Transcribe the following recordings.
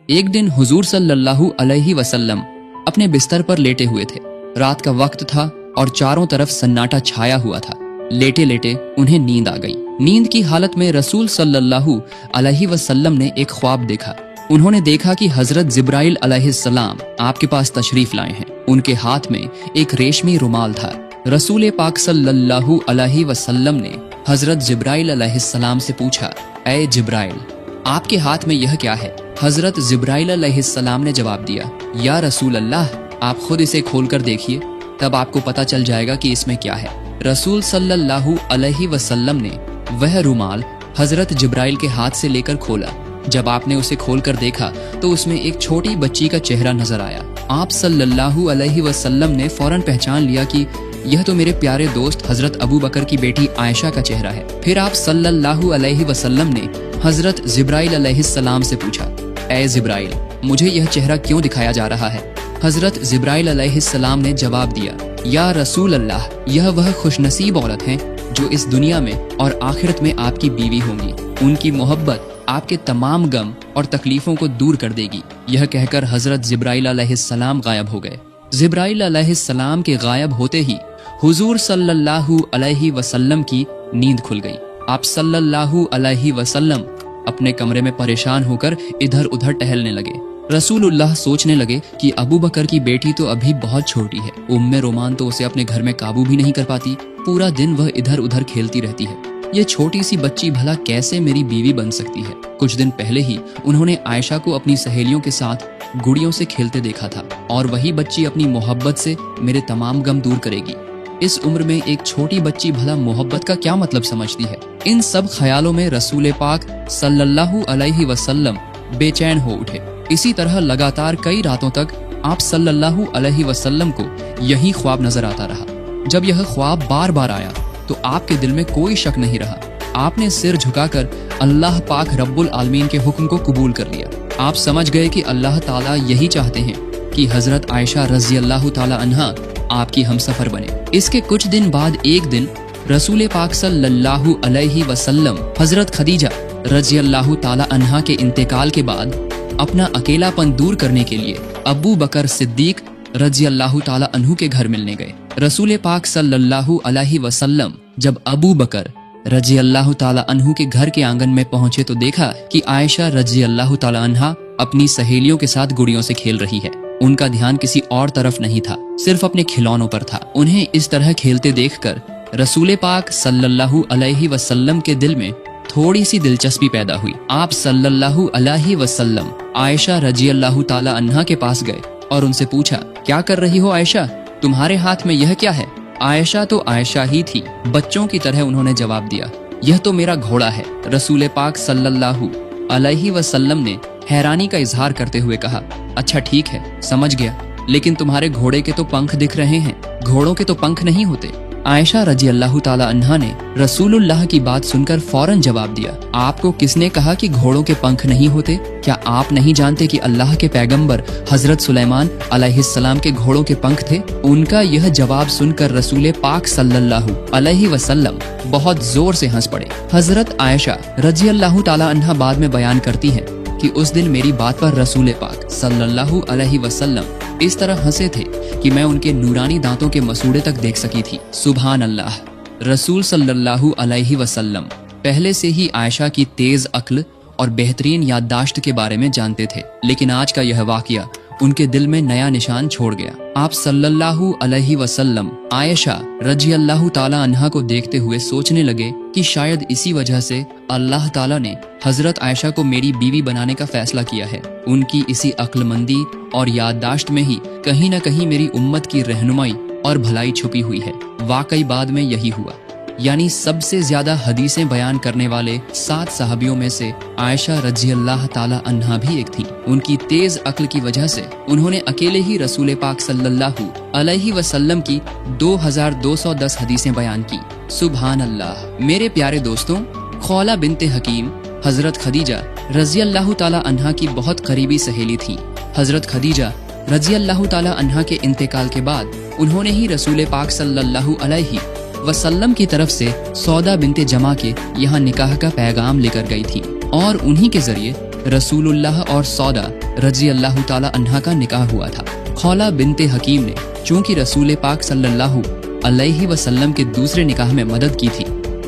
एक दिन हुजूर सल्लल्लाहु अलैहि वसल्लम अपने बिस्तर पर लेटे हुए थे। रात का वक्त था और चारों तरफ सन्नाटा छाया हुआ था। लेटे लेटे उन्हें नींद आ गई। नींद की हालत में रसूल सल्लल्लाहु अलैहि वसल्लम ने एक ख्वाब देखा। उन्होंने देखा कि हजरत जिब्राइल अलैहिस्सलाम आपके पास तशरीफ लाए हैं। उनके हाथ में एक रेशमी रुमाल था। रसूल पाक सल्लल्लाहु अलैहि वसल्लम ने हजरत जिब्राइल अलैहिस्सलाम से पूछा, ऐ जिब्राइल, आपके हाथ में यह क्या है? हजरत जिब्राइल अलैहिस्सलाम ने जवाब दिया, या रसूल अल्लाह, आप खुद इसे खोलकर देखिए, तब आपको पता चल जाएगा कि इसमें क्या है। रसूल सल्लल्लाहु अलैहि वसल्लम ने वह रुमाल हजरत जिब्राइल के हाथ से लेकर खोला। जब आपने उसे खोलकर देखा तो उसमें एक छोटी बच्ची का चेहरा नजर आया। आप सल्लल्लाहु अलैहि वसल्लम ने फौरन पहचान लिया कि यह तो मेरे प्यारे दोस्त हजरत अबू बकर की बेटी आयशा का चेहरा है। फिर आप सल्लल्लाहु अलैहि वसल्लम ने हजरत जिब्राइल अलैहिस्सलाम से पूछा, ऐ जिब्राइल, मुझे यह चेहरा क्यों दिखाया जा रहा है? हजरत जिब्राइल अलैहिस्सलाम ने जवाब दिया, या रसूल अल्लाह, यह वह खुशनसीब औरत हैं जो इस दुनिया में और आखिरत में आपकी बीवी होंगी। उनकी मोहब्बत आपके तमाम गम और तकलीफों को दूर कर देगी। यह कहकर हजरत जिब्राइल अलैहिस्सलाम गायब हो गए। जिब्राइल अलैहिस्सलाम के गायब होते ही हुजूर सल्लल्लाहु अलैहि वसल्लम की नींद खुल गई। आप सल्लल्लाहु अलैहि वसल्लम अपने कमरे में परेशान होकर इधर उधर टहलने लगे। रसूलुल्लाह सोचने लगे कि अबू बकर की बेटी तो अभी बहुत छोटी है। उम्मे रोमान तो उसे अपने घर में काबू भी नहीं कर पाती। पूरा दिन वह इधर उधर खेलती रहती है। ये छोटी सी बच्ची भला कैसे मेरी बीवी बन सकती है? कुछ दिन पहले ही उन्होंने आयशा को अपनी सहेलियों के साथ गुड़ियों से खेलते देखा था और वही बच्ची अपनी मोहब्बत से मेरे तमाम गम दूर करेगी। इस उम्र में एक छोटी बच्ची भला मोहब्बत का क्या मतलब समझती है? इन सब ख्यालों में रसूल पाक सल्लल्लाहु अलैहि वसल्लम बेचैन हो उठे। इसी तरह लगातार कई रातों तक आप सल्लल्लाहु अलैहि वसल्लम को यही ख्वाब नजर आता रहा। जब यह ख्वाब बार बार आया तो आपके दिल में कोई शक नहीं रहा। आपने सिर झुकाकर अल्लाह पाक रब्बुल आलमीन के हुक्म को कबूल कर लिया। आप समझ गए कि अल्लाह ताला यही चाहते हैं कि हजरत आयशा रजी अल्लाह ताला अन्हा आपकी हमसफर बने। इसके कुछ दिन बाद एक दिन रसूल पाक सल्लल्लाहु अलैहि वसल्लम हजरत खदीजा रजी अल्लाह ताला अन्हा के इंतकाल के बाद अपना अकेलापन दूर करने के लिए अबू बकर सिद्दीक रजी अल्लाह ताला अन्हु के घर मिलने गए। रसूल पाक सल्लल्लाहु अलैहि वसल्लम जब अबू बकर रजी अल्लाह ताला अन्हु के घर के आंगन में पहुंचे तो देखा कि आयशा रजी अल्लाह ताला अन्हा अपनी सहेलियों के साथ गुड़ियों से खेल रही है। उनका ध्यान किसी और तरफ नहीं था, सिर्फ अपने खिलौनों पर था। उन्हें इस तरह खेलते देखकर रसूल पाक सल्लल्लाहु अलैहि वसल्लम के दिल में थोड़ी सी दिलचस्पी पैदा हुई। आप सल्लल्लाहु अलैहि वसल्लम आयशा रजी अल्लाह ताला अन्हा के पास गए और उनसे पूछा, क्या कर रही हो आयशा? तुम्हारे हाथ में यह क्या है? आयशा तो आयशा ही थी। बच्चों की तरह उन्होंने जवाब दिया, यह तो मेरा घोड़ा है। रसूल पाक सल्लल्लाहु अलैहि वसल्लम ने हैरानी का इजहार करते हुए कहा, अच्छा ठीक है, समझ गया, लेकिन तुम्हारे घोड़े के तो पंख दिख रहे हैं, घोड़ों के तो पंख नहीं होते। आयशा रजी अल्लाह ताला अन्हा ने रसूलुल्लाह की बात सुनकर फौरन जवाब दिया, आपको किसने कहा कि घोड़ों के पंख नहीं होते? क्या आप नहीं जानते कि अल्लाह के पैगंबर हजरत सुलेमान अलैहिस्सलाम के घोड़ों के पंख थे? उनका यह जवाब सुनकर रसूल पाक सल्लल्लाहु अलैहि वसल्लम बहुत जोर से हंस पड़े। हजरत आयशा रजी अल्लाह ताला अन्हा बाद में बयान करती हैं कि उस दिन मेरी बात पर रसूल पाक सल्लल्लाहु अलैहि वसल्लम इस तरह हंसे थे कि मैं उनके नूरानी दांतों के मसूड़े तक देख सकी थी। सुभान अल्लाह। रसूल सल्लल्लाहु अलैहि वसल्लम पहले से ही आयशा की तेज अक्ल और बेहतरीन याददाश्त के बारे में जानते थे, लेकिन आज का यह वाकया उनके दिल में नया निशान छोड़ गया। आप सल्लल्लाहु अलैहि वसल्लम आयशा रजी अल्लाह ताला अन्हा को देखते हुए सोचने लगे कि शायद इसी वजह से अल्लाह ताला ने हजरत आयशा को मेरी बीवी बनाने का फैसला किया है। उनकी इसी अक्लमंदी और याददाश्त में ही कहीं न कहीं मेरी उम्मत की रहनुमाई और भलाई छुपी हुई है। वाकई बाद में यही हुआ, यानी सबसे ज्यादा हदीसें बयान करने वाले 7 सहाबियों में से आयशा रजी अल्लाह ताला अन्हा भी एक थी। उनकी तेज अक्ल की वजह से उन्होंने अकेले ही रसूल पाक सल्लल्लाहु अलैहि वसल्लम की 2210 हदीसें बयान की। सुभान अल्लाह। मेरे प्यारे दोस्तों, खौला बिनते हकीम हजरत खदीजा रजी अल्लाह ताला अन्हा की बहुत करीबी सहेली थी। हजरत खदीजा रजी अल्लाह ताला अन्हा के इंतकाल के बाद उन्होंने ही रसूल पाक सल्लल्लाहु अलैहि वसल्लम की तरफ से सौदा बिनते जमा के यहाँ निकाह का पैगाम लेकर गई थी और उन्हीं के जरिए रसूलुल्लाह और सौदा रजी अल्लाह ताला अन्हा का निकाह हुआ था। खौला बिनते हकीम ने चूंकि रसूल पाक सल्लल्लाहु अलैहि वसल्लम के दूसरे निकाह में मदद की थी,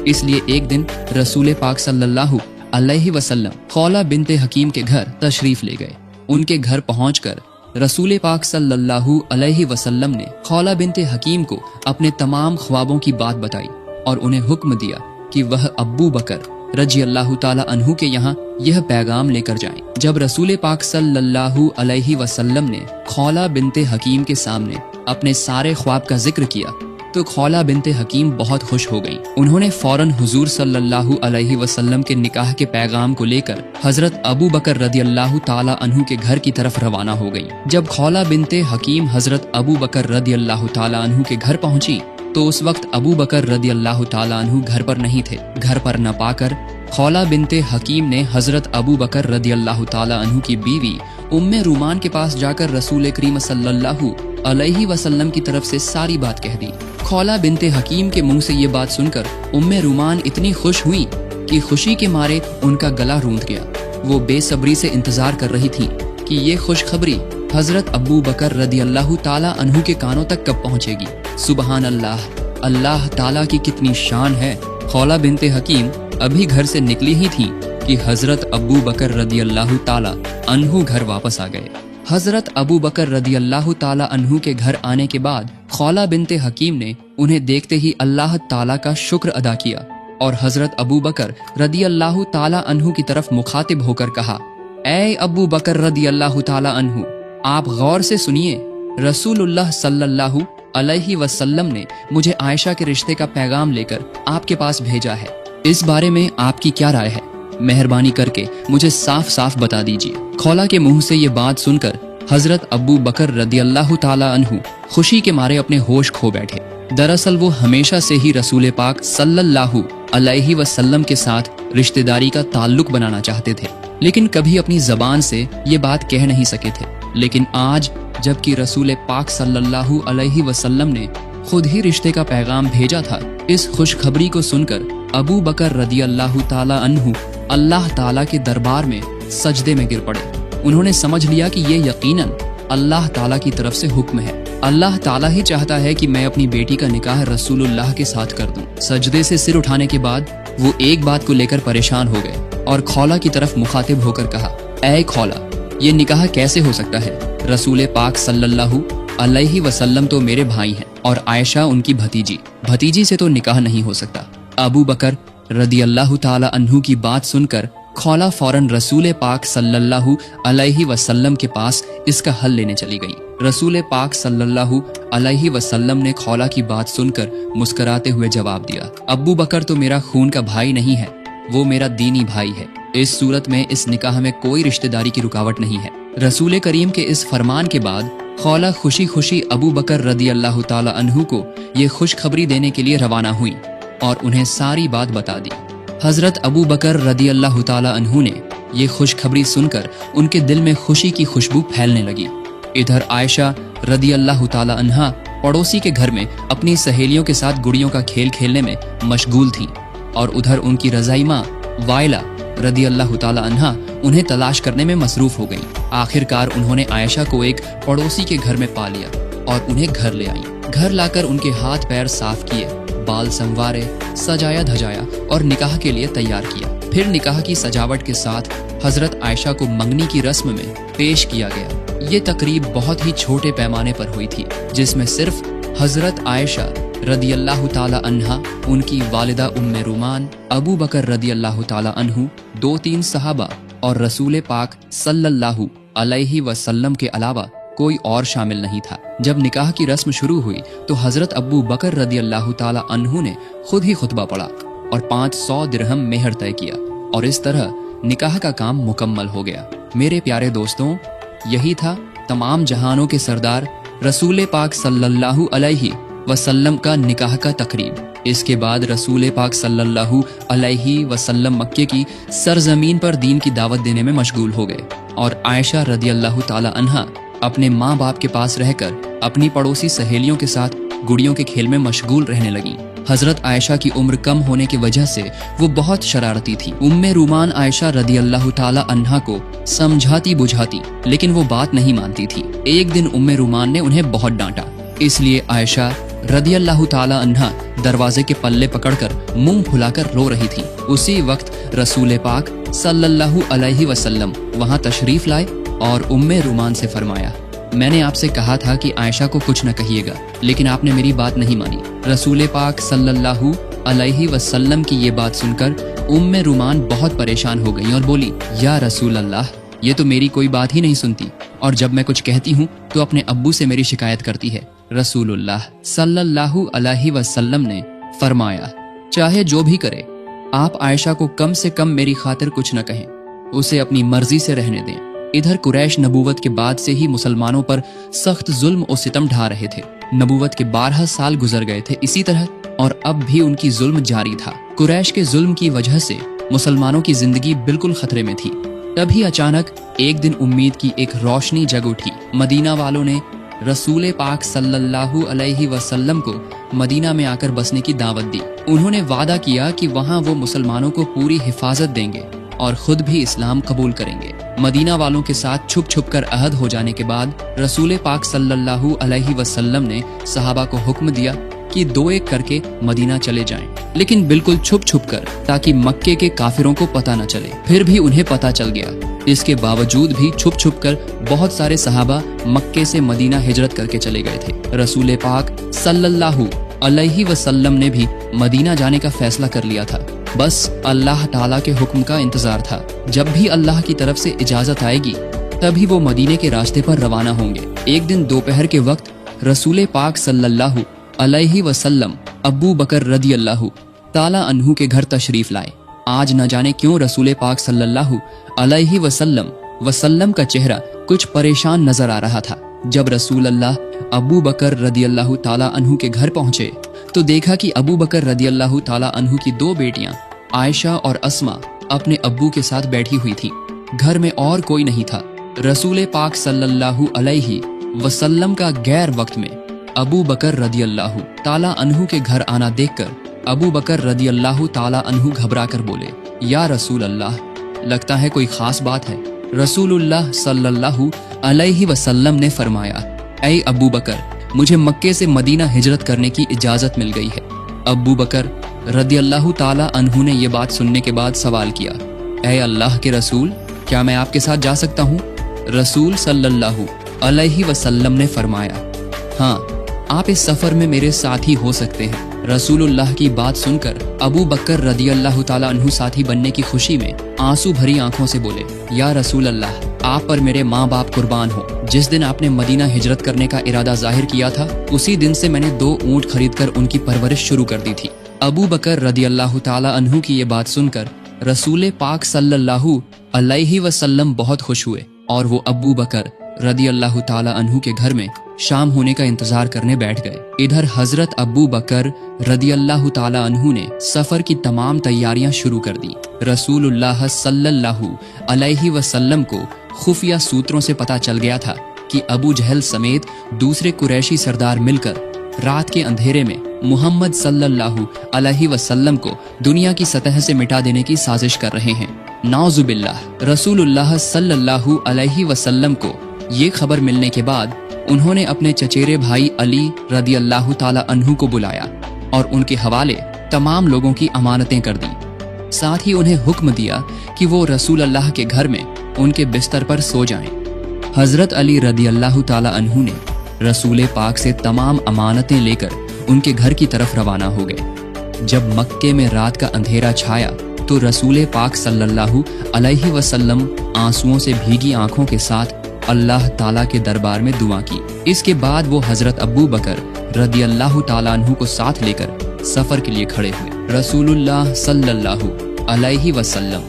इसलिए एक दिन रसूल पाक सल्लल्लाहु अलैहि वसल्लम खौला बिनते हकीम के घर तशरीफ ले गए। उनके घर पहुंचकर रसूल पाक सल्लल्लाहु अलैहि वसल्लम ने खौला बिनते हकीम को अपने तमाम ख्वाबों की बात बताई और उन्हें हुक्म दिया कि वह अब्बू बकर रजी अल्लाह ताला अन्हु के यहाँ यह पैगाम लेकर जाएं। जब रसूल पाक सल्लल्लाहु अलैहि वसल्लम ने खौला बिनते हकीम के सामने अपने सारे ख्वाब का जिक्र किया तो खौला बिनते हकीम बहुत खुश हो गईं। उन्होंने फौरन हुजूर सल्लल्लाहु अलैहि वसल्लम के निकाह के पैगाम को लेकर हजरत अबू बकर रदी अल्लाह ताला अन्हु के घर की तरफ रवाना हो गईं। जब खौला बिनते हकीम हजरत अबू बकर रदी अल्लाह ताला अन्हु के घर पहुंची तो उस वक्त अबू बकर रदी अल्लाह ताला अन्हु घर पर नहीं थे। घर पर न पाकर खौला बिनते हकीम ने हजरत अबू बकर रदी अल्लाह ताला अन्हु की बीवी उम्मे रूमान के पास जाकर रसूल करीम सल्लल्लाहु अलैहि वसल्लम की तरफ से सारी बात कह दी। खौला बिनते हकीम के मुंह से ये बात सुनकर उम्मे रूमान इतनी खुश हुई कि खुशी के मारे उनका गला रूंध गया। वो बेसब्री से इंतजार कर रही थी कि ये खुशखबरी हजरत अबू बकर रदी अल्लाह ताला अन्हु के कानों तक कब पहुंचेगी। सुबहान अल्लाह, अल्लाह ताला की कितनी शान है। खौला बिनते हकीम अभी घर से निकली ही थी कि हजरत अबू बकर रदी अल्लाह ताला अन्हु घर वापस आ गए। हजरत अबू बकर रदी अल्लाह ताला अन्हु के घर आने के बाद खौला बिनते हकीम ने उन्हें देखते ही अल्लाह ताला का शुक्र अदा किया और हजरत अबू बकर रदी अल्लाह ताला अन्हु की तरफ मुखातिब होकर कहा, ऐ अबू बकर रदी अल्लाह ताला अन्हु, आप गौर से सुनिए, रसूलुल्लाह सल्लल्लाहु अलैहि वसल्लम ने मुझे आयशा के रिश्ते का पैगाम लेकर आपके पास भेजा है। इस बारे में आपकी क्या राय है? मेहरबानी करके मुझे साफ साफ बता दीजिए। खौला के मुंह से ये बात सुनकर हजरत अबू बकर रदी अल्लाह ताला अन्हु खुशी के मारे अपने होश खो बैठे। दरअसल वो हमेशा से ही रसूल पाक सल्लल्लाहु अलैहि वसल्लम के साथ रिश्तेदारी का ताल्लुक बनाना चाहते थे, लेकिन कभी अपनी जबान से ये बात कह नहीं सके थे। लेकिन आज जबकि रसूल पाक सल्लल्लाहु अलैहि वसल्लम ने खुद ही रिश्ते का पैगाम भेजा था, इस खुशखबरी को सुनकर अबू बकर रदी अल्लाह ताला अन्हु अल्लाह ताला के दरबार में सजदे में गिर पड़े। उन्होंने समझ लिया कि ये यकीनन अल्लाह ताला की तरफ से हुक्म है। अल्लाह ताला ही चाहता है कि मैं अपनी बेटी का निकाह रसूलुल्लाह के साथ कर दूं। सजदे से सिर उठाने के बाद वो एक बात को लेकर परेशान हो गए और खौला की तरफ मुखातिब होकर कहा, ऐ खौला, ये निकाह कैसे हो सकता है? रसूल पाक सल्लल्लाहु अलैहि वसल्लम तो मेरे भाई हैं और आयशा उनकी भतीजी से तो निकाह नहीं हो सकता। अबू बकर रदी अल्लाह ताला अन्हु की बात सुनकर खौला फौरन रसूल पाक सल्लल्लाहु अलैहि वसल्लम के पास इसका हल लेने चली गई। रसूल पाक सल्लल्लाहु अलैहि वसल्लम ने खौला की बात सुनकर मुस्कुराते हुए जवाब दिया, अबू बकर तो मेरा खून का भाई नहीं है, वो मेरा दीनी भाई है। इस सूरत में इस निकाह में कोई रिश्तेदारी की रुकावट नहीं है। रसूल करीम के इस फरमान के बाद खौला खुशी खुशी अबू बकर रदी अल्लाह ताला अन्हु को ये खुशखबरी देने के लिए रवाना हुई और उन्हें सारी बात बता दी। हजरत अबू बकर रदी अल्लाह ताला अन्हु ने ये खुशखबरी सुनकर उनके दिल में खुशी की खुशबू फैलने लगी। इधर आयशा रदी अल्लाह ताला अन्हा पड़ोसी के घर में अपनी सहेलियों के साथ गुड़ियों का खेल खेलने में मशगूल थीं और उधर उनकी रज़ाई माँ वाइला रदी अल्लाह ताला अन्हा उन्हें तलाश करने में मसरूफ हो गईं। आखिरकार उन्होंने आयशा को एक पड़ोसी के घर में पा लिया और उन्हें घर ले आईं। घर लाकर उनके हाथ पैर साफ किए, बाल संवारे, सजाया धजाया और निकाह के लिए तैयार किया। फिर निकाह की सजावट के साथ हजरत आयशा को मंगनी की रस्म में पेश किया गया। ये तकरीब बहुत ही छोटे पैमाने पर हुई थी, जिसमें सिर्फ हजरत आयशा रदी अल्लाह ताला अन्हा, उनकी वालिदा उम्मे रूमान, अबू बकर रदी अल्लाह ताला अन्हु, 2-3 सहाबा और रसूल पाक सल्लल्लाहु अलैहि वसल्लम के अलावा कोई और शामिल नहीं था। जब निकाह की रस्म शुरू हुई तो हजरत अबू बकर रदी अल्लाह ताला अन्हु ने खुद ही खुतबा पढ़ा और 500 दिरहम मेहर तय किया और इस तरह निकाह का काम मुकम्मल हो गया। मेरे प्यारे दोस्तों, यही था तमाम जहानों के सरदार रसूल पाक सल्लल्लाहु अलैहि वसल्लम का निकाह का तकरीब। इसके बाद रसूल पाक सल्लल्लाहु अलैहि वसल्लम मक्के की सरजमीन पर दीन की दावत देने में मशगूल हो गए और आयशा रदी अल्लाह ताला अन्हा अपने माँ बाप के पास रहकर अपनी पड़ोसी सहेलियों के साथ गुड़ियों के खेल में मशगूल रहने लगी। हजरत आयशा की उम्र कम होने की वजह से वो बहुत शरारती थी। उम्मे रूमान आयशा रदियल्लाहु ताला अन्हा को समझाती बुझाती, लेकिन वो बात नहीं मानती थी। एक दिन उम्मे रूमान ने उन्हें बहुत डांटा, इसलिए आयशा रदियल्लाहु ताला अन्हा दरवाजे के पल्ले पकड़कर मुंह फुलाकर रो रही थी। उसी वक्त रसूल पाक सल्लल्लाहु अलैहि वसल्लम वहां तशरीफ लाए और उम्मे रूमान से फरमाया, मैंने आपसे कहा था कि आयशा को कुछ न कहिएगा, लेकिन आपने मेरी बात नहीं मानी। रसूल पाक सल्लल्लाहु अलैहि वसल्लम की ये बात सुनकर उम्मे रूमान बहुत परेशान हो गई और बोली, या रसूल अल्लाह, ये तो मेरी कोई बात ही नहीं सुनती, और जब मैं कुछ कहती हूँ तो अपने अब्बू से मेरी शिकायत करती है। रसूलुल्लाह सल्लल्लाहु अलैहि वसल्लम ने फरमाया, चाहे जो भी करे, आप आयशा को कम से कम मेरी खातिर कुछ न कहें, उसे अपनी मर्जी से रहने दें। इधर कुरैश नबूवत के बाद से ही मुसलमानों पर सख्त जुल्म और सितम ढा रहे थे। नबूवत के 12 साल गुजर गए थे इसी तरह, और अब भी उनकी जुल्म जारी था। कुरैश के जुल्म की वजह से मुसलमानों की जिंदगी बिल्कुल खतरे में थी। तभी अचानक एक दिन उम्मीद की एक रोशनी जग उठी। मदीना वालों ने रसूल पाक सल्लल्लाहु अलैहि वसल्लम को मदीना में आकर बसने की दावत दी। उन्होंने वादा किया कि वहाँ वो मुसलमानों को पूरी हिफाजत देंगे और खुद भी इस्लाम कबूल करेंगे। मदीना वालों के साथ छुप छुप कर अहद हो जाने के बाद रसूल पाक सल्लल्लाहु अलैहि वसल्लम ने सहाबा को हुक्म दिया कि 2-1 करके मदीना चले जाएं, लेकिन बिल्कुल छुप छुप कर, ताकि मक्के के काफिरों को पता न चले। फिर भी उन्हें पता चल गया। इसके बावजूद भी छुप छुप कर बहुत सारे सहाबा मक्के से मदीना हिजरत करके चले गए थे। रसूल पाक सल्लल्लाहु अलैहि वसल्लम ने भी मदीना जाने का फैसला कर लिया था। बस अल्लाह ताला के हुक्म का इंतजार था। जब भी अल्लाह की तरफ से इजाजत आएगी तभी वो मदीने के रास्ते पर रवाना होंगे। एक दिन दोपहर के वक्त रसूल पाक सल्लल्लाहु अलैहि वसल्लम अबू बकर रदियल्लाहु ताला अन्हु के घर तशरीफ लाए। आज न जाने क्यों रसूल पाक सल्लल्लाहु अलैहि वसल्लम का चेहरा कुछ परेशान नजर आ रहा था। जब रसूल अल्लाह अबू बकर रदियल्लाहु ताला अन्हु के घर पहुंचे तो देखा कि अबू बकर रदियल्लाहु ताला अन्हु की 2 बेटियां आयशा और अस्मा अपने अब्बू के साथ बैठी हुई थी। घर में और कोई नहीं था। रसूल पाक सल्लल्लाहु अलैहि वसल्लम का गैर वक्त में अबू बकर रदियल्लाहु ताला अन्हु के घर आना देखकर अबू बकर रदियल्लाहु ताला अन्हु घबरा कर बोले, या रसूल अल्लाह, लगता है कोई खास बात है। रसूलुल्लाह सल्लल्लाहु अलैहि वसल्लम ने फरमाया, ऐ अबू बकर, मुझे मक्के से मदीना हिजरत करने की इजाजत मिल गई है। अबू बकर रदियल्लाहु ताला अन्हु ने ये बात सुनने के बाद सवाल किया, ऐ अल्लाह के रसूल, क्या मैं आपके साथ जा सकता हूँ? रसूल सल्लल्लाहु अलैहि वसल्लम ने फरमाया, हाँ, आप इस सफर में मेरे साथी हो सकते हैं। रसूलुल्लाह की बात सुनकर अबू बकर रदियल्लाहु ताला अन्हु साथी बनने की खुशी में आंसू भरी आंखों से बोले, या रसूल अल्लाह, आप पर मेरे माँ बाप कुर्बान हो। जिस दिन आपने मदीना हिजरत करने का इरादा जाहिर किया था, उसी दिन से मैंने 2 ऊँट खरीदकर उनकी परवरिश शुरू कर दी थी। अबू बकर रदियल्लाहु ताला अन्हु की ये बात सुनकर रसूल पाक सल्लल्लाहु अलैहि वसल्लम बहुत खुश हुए और वो अबू बकर रदियल्लाहु ताला अन्हु के घर में शाम होने का इंतजार करने बैठ गए। इधर हजरत अबू बकर रदियल्लाहु ताला अन्हु ने सफर की तमाम तैयारियां शुरू कर दी। रसूलुल्लाह सल्लल्लाहु अलैहि वसल्लम को खुफिया सूत्रों से पता चल गया था कि अबू जहल समेत दूसरे कुरैशी सरदार मिलकर रात के अंधेरे में मोहम्मद सल्लल्लाहु अलैहि वसल्लम को दुनिया की सतह से मिटा देने की साजिश कर रहे हैं। नाउजुबिल्लाह। रसूलुल्लाह सल्लल्लाहु अलैहि वसल्लम को ये खबर मिलने के बाद उन्होंने अपने चचेरे भाई अली रदियल्लाहु ताला अन्हु को बुलाया और उनके हवाले तमाम लोगों की अमानतें कर दी। साथ ही उन्हें हुक्म दिया कि वो रसूल अल्लाह के घर में उनके बिस्तर पर सो जाएं। हजरत अली रदियल्लाहु ताला अन्हु ने रसूल पाक से तमाम अमानतें लेकर उनके घर की तरफ रवाना हो गए। जब मक्के में रात का अंधेरा छाया तो रसूल पाक सल्लल्लाहु अलैहि वसल्लम आंसुओं से भीगी आंखों के साथ अल्लाह ताला के दरबार में दुआ की। इसके बाद वो हजरत अबू बकर रदियल्लाहु ताला अन्हु को साथ लेकर सफर के लिए खड़े हुए। रसूलुल्लाह सल्लल्लाहु अलैहि वसल्लम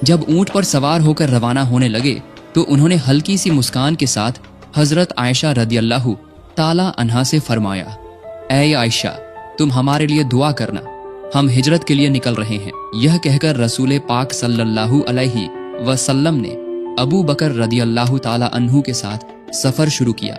जब ऊंट पर सवार होकर रवाना होने लगे तो उन्होंने हल्की सी मुस्कान के साथ हजरत आयशा रदियल्लाहु ताला अन्हा से फरमाया, ऐ आयशा, तुम हमारे लिए दुआ करना, हम हिजरत के लिए निकल रहे हैं। यह कहकर रसूल पाक सल्लल्लाहु अलैहि वसल्लम ने अबू बकर रदियल्लाहु ताला अन्हु के साथ सफर शुरू किया।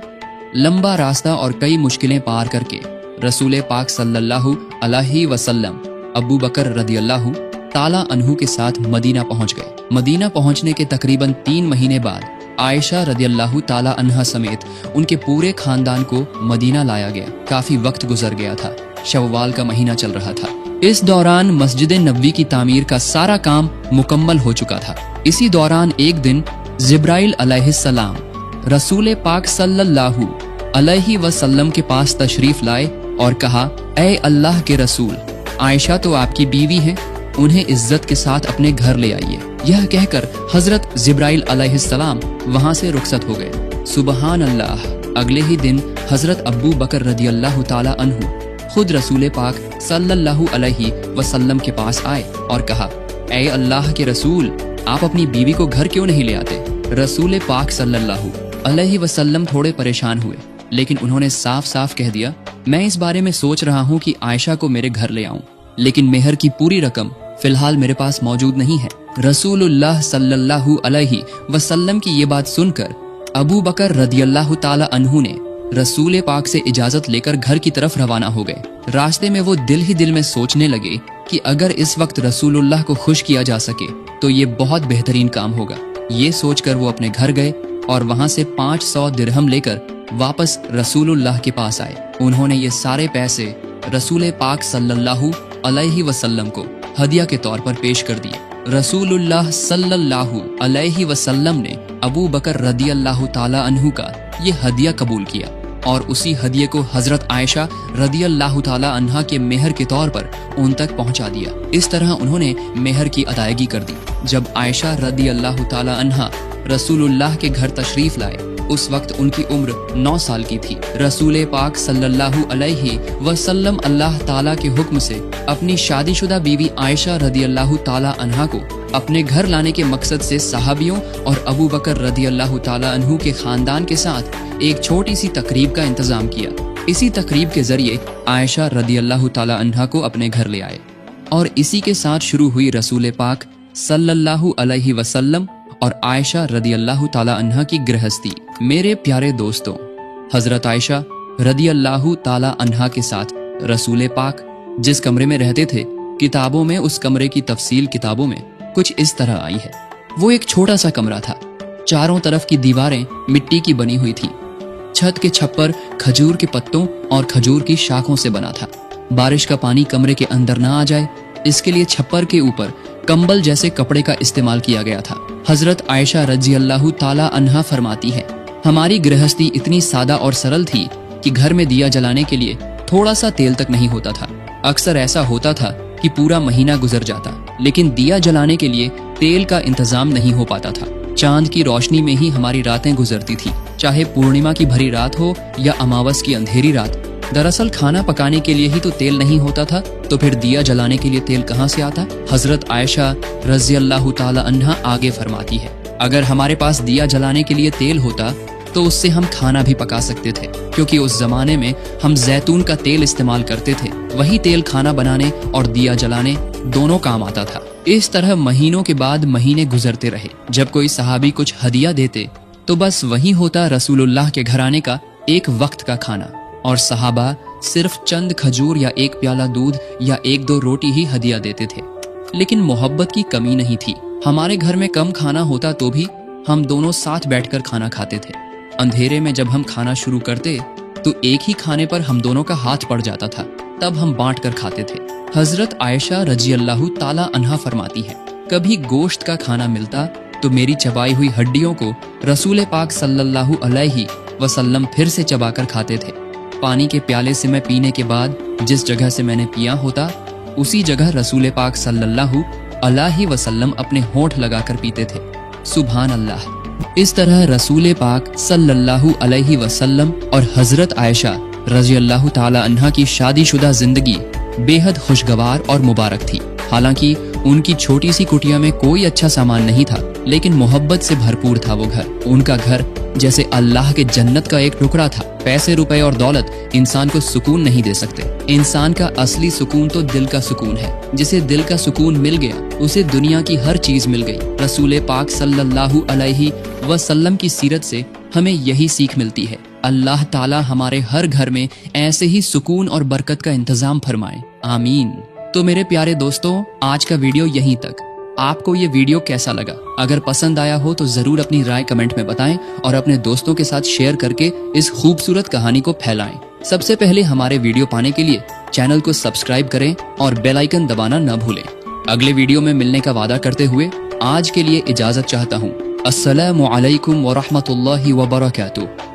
लंबा रास्ता और कई मुश्किलें पार करके रसूल पाक सल्लल्लाहु अलैहि वसल्लम अबू बकर रदियल्लाहु ताला अन्हु के साथ मदीना पहुंच गए। मदीना पहुंचने के तकरीबन 3 महीने बाद आयशा रदियल्लाहु ताला अन्हा समेत उनके पूरे खानदान को मदीना लाया गया। काफी वक्त गुजर गया था, शव्वाल का महीना चल रहा था। इस दौरान मस्जिद नबवी की तामीर का सारा काम मुकम्मल हो चुका था। इसी दौरान एक दिन जिब्राइल अलैहिस्सलाम रसूल पाक सल्लल्लाहु अलैहि वसल्लम के पास तशरीफ लाए और कहा, ऐ अल्लाह के रसूल, आयशा तो आपकी बीवी हैं, उन्हें इज्जत के साथ अपने घर ले आइए। यह कहकर हजरत जिब्राइल अलैहिस्सलाम वहां से रुखसत हो गए। सुबहान अल्लाह। अगले ही दिन हजरत अबू बकर रदियल्लाहु ताला अन्हु खुद रसूल पाक सल्लल्लाहु अलैहि वसल्लम के पास आए और कहा, ऐ अल्लाह के रसूल, आप अपनी बीवी को घर क्यों नहीं ले आते? रसूल पाक सल्लल्लाहु अलैहि वसल्लम थोड़े परेशान हुए, लेकिन उन्होंने साफ साफ कह दिया, मैं इस बारे में सोच रहा हूँ कि आयशा को मेरे घर ले आऊं, लेकिन मेहर की पूरी रकम फिलहाल मेरे पास मौजूद नहीं है। रसूलुल्लाह सल्लल्लाहु अलैहि वसल्लम की ये बात सुनकर अबू बकर रदियल्लाहु ताला अन्हु ने रसूल पाक से इजाजत लेकर घर की तरफ रवाना हो गए। रास्ते में वो दिल ही दिल में सोचने लगे कि अगर इस वक्त रसूलुल्लाह को खुश किया जा सके तो ये बहुत बेहतरीन काम होगा। ये सोचकर वो अपने घर गए और वहां से 500 दिरहम लेकर वापस रसूलुल्लाह के पास आए। उन्होंने ये सारे पैसे रसूल पाक सल्लल्लाहु अलैहि वसल्लम को हदिया के तौर पर पेश कर दिए। रसूलुल्लाह सल्लल्लाहु अलैहि वसल्लम ने अबू बकर रदियल्लाहु ताला अन्हु का ये हदिया कबूल किया और उसी हदिये को हजरत आयशा रदियल्लाहु ताला अन्हा के मेहर के तौर पर उन तक पहुंचा दिया। इस तरह उन्होंने मेहर की अदायगी कर दी। जब आयशा रदियल्लाहु ताला अन्हा रसूलुल्लाह के घर तशरीफ लाए, उस वक्त उनकी उम्र 9 साल की थी। रसूल पाक सल्लल्लाहु अलैहि वसल्लम अल्लाह ताला के हुक्म से अपनी शादीशुदा बीवी आयशा रदियल्लाहु ताला अन्हा को अपने घर लाने के मकसद से सहाबियों और अबू बकर रदियल्लाहु ताला अन्हु के खानदान के साथ एक छोटी सी तकरीब का इंतजाम किया। इसी तकरीब के जरिए आयशा रदियल्लाहु ताला अन्हा को अपने घर ले आए और इसी के साथ शुरू हुई रसूल पाक सल्लल्लाहु अलैहि वसल्लम और आयशा रदियल्लाहु ताला अन्हा की गृहस्थी। मेरे प्यारे दोस्तों, हजरत आयशा रदियल्लाहु ताला अन्हा के साथ रसूल पाक जिस कमरे में रहते थे, किताबों में उस कमरे की तफसील किताबों में कुछ इस तरह आई है। वो एक छोटा सा कमरा था। चारों तरफ की दीवारें मिट्टी की बनी हुई थी। छत के छप्पर खजूर के पत्तों और खजूर की शाखों से बना था। बारिश का पानी कमरे के अंदर ना आ जाए, इसके लिए छप्पर के ऊपर कंबल जैसे कपड़े का इस्तेमाल किया गया था। हजरत आयशा रज़ियल्लाहु ताला अन्हा फरमाती है, हमारी गृहस्थी इतनी सादा और सरल थी कि घर में दिया जलाने के लिए थोड़ा सा तेल तक नहीं होता था। अक्सर ऐसा होता था कि पूरा महीना गुजर जाता, लेकिन दिया जलाने के लिए तेल का इंतजाम नहीं हो पाता था। चांद की रोशनी में ही हमारी रातें गुजरती थी, चाहे पूर्णिमा की भरी रात हो या अमावस की अंधेरी रात। दरअसल खाना पकाने के लिए ही तो तेल नहीं होता था, तो फिर दिया जलाने के लिए तेल कहाँ से आता? हजरत आयशा रज़ियल्लाहु ताला अन्हा आगे फरमाती है, अगर हमारे पास दिया जलाने के लिए तेल होता तो उससे हम खाना भी पका सकते थे, क्योंकि उस जमाने में हम जैतून का तेल इस्तेमाल करते थे। वही तेल खाना बनाने और दिया जलाने दोनों काम आता था। इस तरह महीनों के बाद महीने गुजरते रहे। जब कोई सहाबी कुछ हदिया देते तो बस वही होता रसूलुल्लाह के घराने का एक वक्त का खाना, और सहाबा सिर्फ चंद खजूर या एक प्याला दूध या 1-2 रोटी ही हदिया देते थे। लेकिन मोहब्बत की कमी नहीं थी। हमारे घर में कम खाना होता तो भी हम दोनों साथ बैठकर खाना खाते थे। अंधेरे में जब हम खाना शुरू करते तो एक ही खाने पर हम दोनों का हाथ पड़ जाता था, तब हम बांट कर खाते थे। हजरत आयशा रज़ियल्लाहु ताला अन्हा फरमाती है, कभी गोश्त का खाना मिलता तो मेरी चबाई हुई हड्डियों को रसूल पाक सल्लल्लाहु अलैहि वसल्लम फिर से चबाकर खाते थे। पानी के प्याले से मैं पीने के बाद जिस जगह से मैंने पिया होता, उसी जगह रसूल पाक सल्लल्लाहु अलैहि वसल्लम अपने होंठ लगाकर पीते थे। सुभान अल्लाह। इस तरह रसूल पाक सल्लल्लाहु अलैहि वसल्लम और हजरत आयशा रज़ियल्लाहु ताला अन्हा की शादीशुदा जिंदगी बेहद खुशगवार और मुबारक थी। हालांकि उनकी छोटी सी कुटिया में कोई अच्छा सामान नहीं था, लेकिन मोहब्बत से भरपूर था वो घर। उनका घर जैसे अल्लाह के जन्नत का एक टुकड़ा था। पैसे, रुपए और दौलत इंसान को सुकून नहीं दे सकते। इंसान का असली सुकून तो दिल का सुकून है। जिसे दिल का सुकून मिल गया, उसे दुनिया की हर चीज मिल गई। रसूल पाक सल्लल्लाहु अलैहि वसल्लम की सीरत से हमें यही सीख मिलती है। अल्लाह ताला हमारे हर घर में ऐसे ही सुकून और बरकत का इंतजाम फरमाए, आमीन। तो मेरे प्यारे दोस्तों, आज का वीडियो यहीं तक। आपको ये वीडियो कैसा लगा? अगर पसंद आया हो तो जरूर अपनी राय कमेंट में बताएं और अपने दोस्तों के साथ शेयर करके इस खूबसूरत कहानी को फैलाएं। सबसे पहले हमारे वीडियो पाने के लिए चैनल को सब्सक्राइब करें और बेल आइकन दबाना न भूलें। अगले वीडियो में मिलने का वादा करते हुए आज के लिए इजाजत चाहता हूँ। अस्सलामु अलैकुम व रहमतुल्लाहि व बरकातुहू।